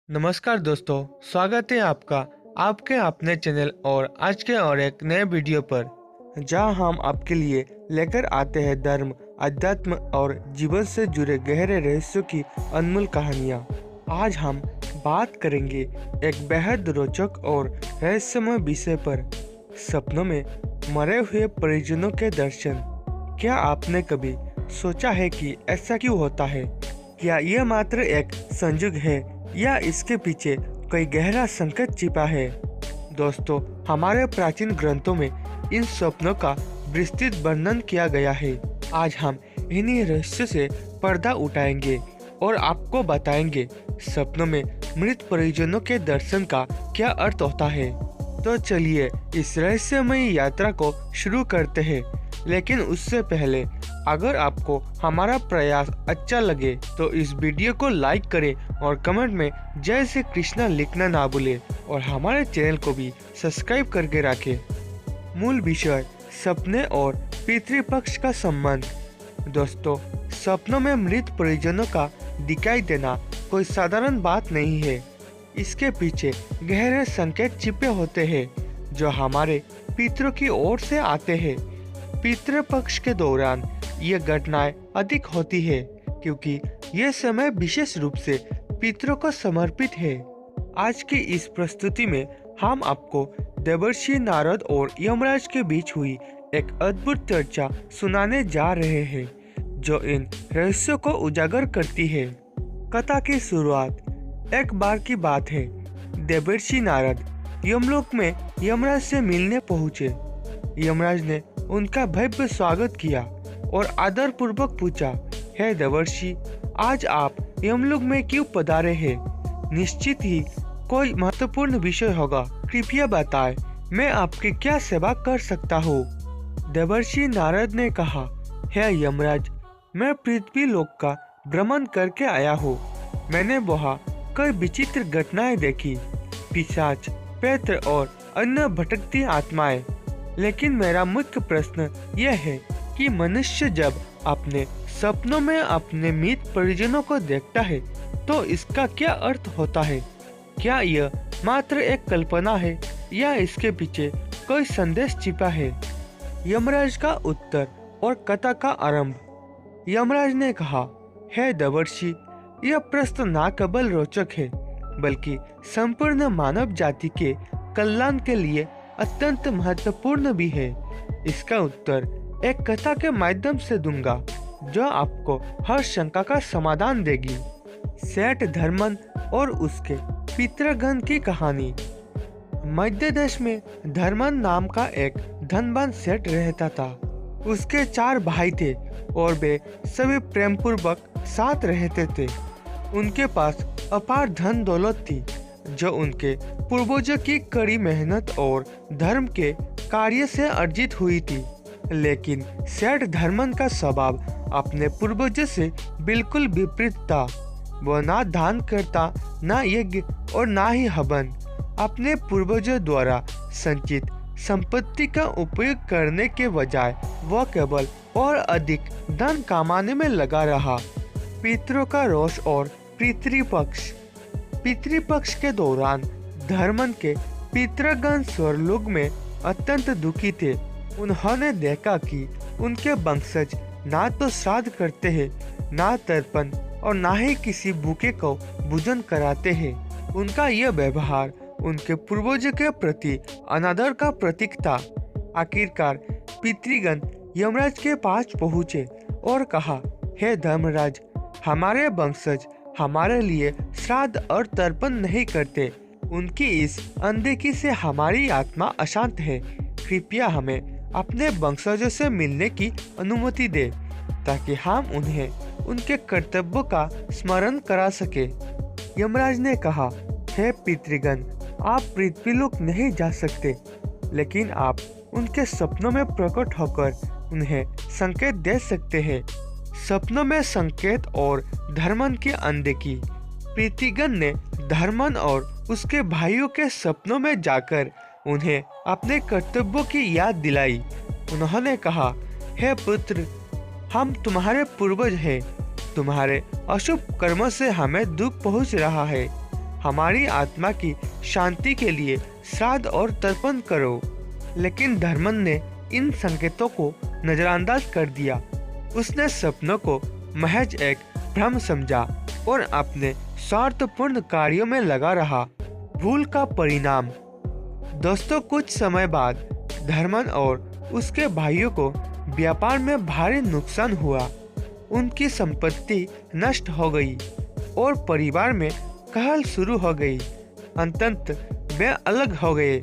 नमस्कार दोस्तों, स्वागत है आपका आपके अपने चैनल और आज के और एक नए वीडियो पर, जहां हम आपके लिए लेकर आते हैं धर्म, अध्यात्म और जीवन से जुड़े गहरे रहस्यों की अनमोल कहानियां। आज हम बात करेंगे एक बेहद रोचक और रहस्यमय विषय पर, सपनों में मरे हुए परिजनों के दर्शन। क्या आपने कभी सोचा है कि ऐसा क्यों होता है? क्या यह मात्र एक संयोग है या इसके पीछे कोई गहरा संकेत छिपा है? दोस्तों, हमारे प्राचीन ग्रंथों में इन सपनों का विस्तृत वर्णन किया गया है। आज हम इन्हीं रहस्यों से पर्दा उठाएंगे और आपको बताएंगे सपनों में मृत परिजनों के दर्शन का क्या अर्थ होता है। तो चलिए इस रहस्यमयी यात्रा को शुरू करते हैं। लेकिन उससे पहले, अगर आपको हमारा प्रयास अच्छा लगे तो इस वीडियो को लाइक करें और कमेंट में जय श्री कृष्णा लिखना ना भूलें और हमारे चैनल को भी सब्सक्राइब करके रखें। मूल विषय, सपने और पितृपक्ष का संबंध। दोस्तों, सपनों में मृत परिजनों का दिखाई देना कोई साधारण बात नहीं है। इसके पीछे गहरे संकेत छिपे होते हैं जो हमारे पितरों की ओर से आते हैं। पितृपक्ष के दौरान ये घटनाएं अधिक होती है क्योंकि ये समय विशेष रूप से पितरों को समर्पित है। आज की इस प्रस्तुति में हम आपको देवर्षि नारद और यमराज के बीच हुई एक अद्भुत चर्चा सुनाने जा रहे हैं जो इन रहस्यों को उजागर करती है। कथा की शुरुआत। एक बार की बात है, देवर्षि नारद यमलोक में यमराज से मिलने पहुंचे। यमराज ने उनका भव्य स्वागत किया और आदर पूर्वक पूछा, हे देवर्षि, आज आप यमलोक में क्यों पधारे हैं? निश्चित ही कोई महत्वपूर्ण विषय होगा। कृपया बताएं, मैं आपकी क्या सेवा कर सकता हूँ? देवर्षि नारद ने कहा, हे यमराज, मैं पृथ्वी लोक का भ्रमण करके आया हूँ। मैंने वहाँ कई विचित्र घटनाएं देखी, पिशाच, प्रेत और अन्य भटकती आत्माएं। लेकिन मेरा मुख्य प्रश्न यह है कि मनुष्य जब अपने सपनों में अपने मृत परिजनों को देखता है तो इसका क्या अर्थ होता है? क्या यह मात्र एक कल्पना है या इसके पीछे कोई संदेश छिपा है? यमराज का उत्तर और कथा का आरंभ। यमराज ने कहा, हे देवर्षि, यह प्रश्न न केवल रोचक है बल्कि संपूर्ण मानव जाति के कल्याण के लिए अत्यंत महत्वपूर्ण भी है। इसका उत्तर एक कथा के माध्यम से दूंगा जो आपको हर शंका का समाधान देगी। सेठ धर्मन और उसके पितृगण की कहानी। मध्य देश में धर्मन नाम का एक धनवान सेठ रहता था। उसके 4 भाई थे और वे सभी प्रेम पूर्वक साथ रहते थे। उनके पास अपार धन दौलत थी जो उनके पूर्वजों की कड़ी मेहनत और धर्म के कार्य से अर्जित हुई थी। लेकिन सेठ धर्मन का स्वभाव अपने पूर्वजों से बिल्कुल विपरीत था। वह ना दान करता, ना यज्ञ और ना ही हवन। अपने पूर्वजों द्वारा संचित संपत्ति का उपयोग करने के बजाय वह केवल और अधिक धन कमाने में लगा रहा। पितरों का रोष और पितृपक्ष। पितृपक्ष के दौरान धर्मन के पितृगण स्वर्गलोक में अत्यंत दुखी थे। उन्होंने देखा कि उनके वंशज ना तो श्राद्ध करते हैं, ना तर्पण और ना ही किसी भूखे को भोजन कराते हैं। उनका यह व्यवहार उनके पूर्वजों के प्रति अनादर का प्रतीक था। आखिरकार पितृगण यमराज के पास पहुँचे और कहा, हे धर्मराज, हमारे वंशज हमारे लिए श्राद्ध और तर्पण नहीं करते। उनकी इस अनदेखी से हमारी आत्मा अशांत है। कृपया हमें अपने वंशजों से मिलने की अनुमति दे ताकि हम उन्हें उनके कर्तव्यों का स्मरण करा सके। यमराज ने कहा, हे पितृगण, आप पृथ्वीलोक नहीं जा सकते, लेकिन आप उनके सपनों में प्रकट होकर उन्हें संकेत दे सकते हैं। सपनों में संकेत और धर्मन की अनदेखी। पितृगण ने धर्मन और उसके भाइयों के सपनों में जाकर उन्हें अपने कर्तव्यों की याद दिलाई। उन्होंने कहा, हे पुत्र, हम तुम्हारे पूर्वज हैं। तुम्हारे अशुभ कर्मों से हमें दुख पहुंच रहा है। हमारी आत्मा की शांति के लिए श्राद्ध और तर्पण करो। लेकिन धर्मन ने इन संकेतों को नजरअंदाज कर दिया। उसने सपनों को महज एक भ्रम समझा और अपने स्वार्थपूर्ण कार्यों में लगा रहा। भूल का परिणाम। दोस्तों, कुछ समय बाद धर्मन और उसके भाइयों को व्यापार में भारी नुकसान हुआ। उनकी संपत्ति नष्ट हो गई और परिवार में कहल शुरू हो गई। अंततः वे अलग हो गए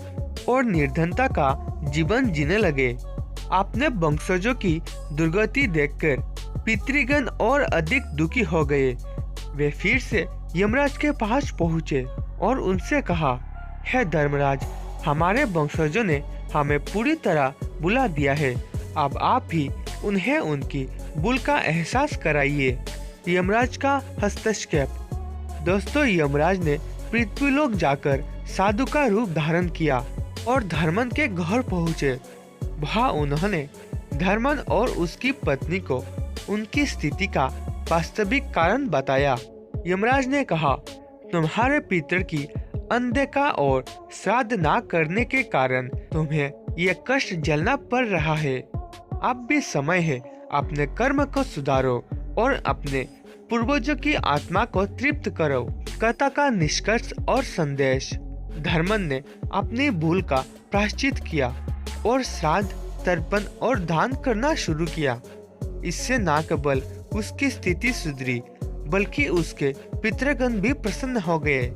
और निर्धनता का जीवन जीने लगे। अपने वंशजों की दुर्गति देखकर पितृगण और अधिक दुखी हो गए। वे फिर से यमराज के पास पहुँचे और उनसे कहा, हे धर्मराज, हमारे वंशजों ने हमें पूरी तरह बुला दिया है। अब आप ही उन्हें उनकी भूल का एहसास कराइए। यमराज का हस्तक्षेप। दोस्तों, यमराज ने पृथ्वीलोक जाकर साधु का रूप धारण किया और धर्मन के घर पहुँचे। वहाँ उन्होंने धर्मन और उसकी पत्नी को उनकी स्थिति का वास्तविक कारण बताया। यमराज ने कहा, तुम्हारे पितर की अनदेखा और श्राद्ध ना करने के कारण तुम्हें ये कष्ट झेलना पड़ रहा है। अब भी समय है, अपने कर्म को सुधारो और अपने पूर्वजों की आत्मा को तृप्त करो। कथा का निष्कर्ष और संदेश। धर्मन ने अपनी भूल का प्रायश्चित किया और श्राद्ध, तर्पण और दान करना शुरू किया। इससे न केवल उसकी स्थिति सुधरी बल्कि उसके पितृगण भी प्रसन्न हो गए।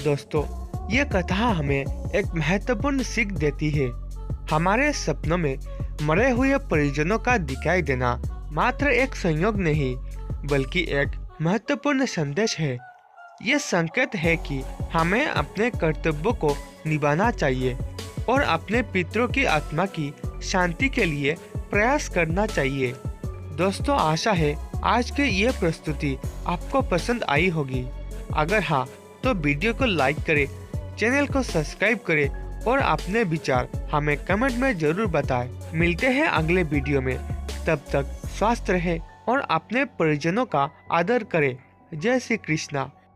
दोस्तों, ये कथा हमें एक महत्वपूर्ण सीख देती है। हमारे सपनों में मरे हुए परिजनों का दिखाई देना मात्र एक संयोग नहीं बल्कि एक महत्वपूर्ण संदेश है। ये संकेत है कि हमें अपने कर्तव्यों को निभाना चाहिए और अपने पितरों की आत्मा की शांति के लिए प्रयास करना चाहिए। दोस्तों, आशा है आज की ये प्रस्तुति आपको पसंद आई होगी। अगर हाँ, तो वीडियो को लाइक करें, चैनल को सब्सक्राइब करें और अपने विचार हमें कमेंट में जरूर बताएं। मिलते हैं अगले वीडियो में। तब तक स्वस्थ रहें और अपने परिजनों का आदर करें। जय श्री कृष्णा।